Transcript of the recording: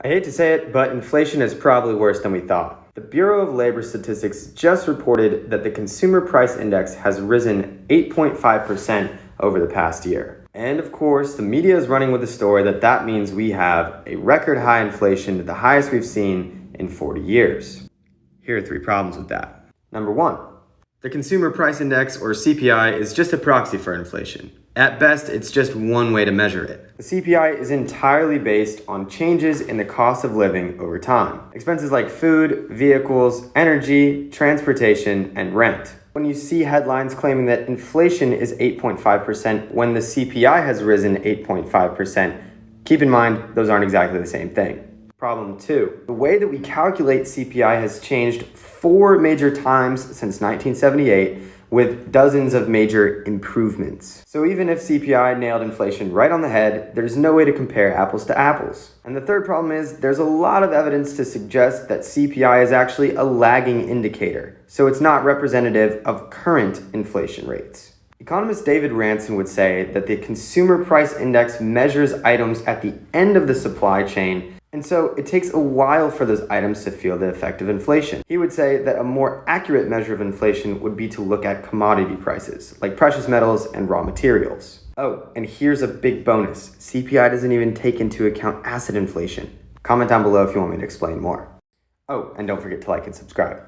I hate to say it, but inflation is probably worse than we thought. The Bureau of Labor Statistics just reported that the Consumer Price Index has risen 8.5% over the past year. And of course, the media is running with the story that means we have a record high inflation, the highest we've seen in 40 years. Here are 3 problems with that. Number 1, the Consumer Price Index, or CPI, is just a proxy for inflation. At best, it's just one way to measure it. The CPI is entirely based on changes in the cost of living over time. Expenses like food, vehicles, energy, transportation, and rent. When you see headlines claiming that inflation is 8.5% when the CPI has risen 8.5%, keep in mind those aren't exactly the same thing. Problem 2, the way that we calculate CPI has changed 4 major times since 1978, with dozens of major improvements. So even if CPI nailed inflation right on the head, there's no way to compare apples to apples. And the third problem is there's a lot of evidence to suggest that CPI is actually a lagging indicator, so it's not representative of current inflation rates. Economist David Ranson would say that the Consumer Price Index measures items at the end of the supply chain, and so it takes a while for those items to feel the effect of inflation. He would say that a more accurate measure of inflation would be to look at commodity prices, like precious metals and raw materials. Oh, and here's a big bonus. CPI doesn't even take into account asset inflation. Comment down below if you want me to explain more. Oh, and don't forget to like and subscribe.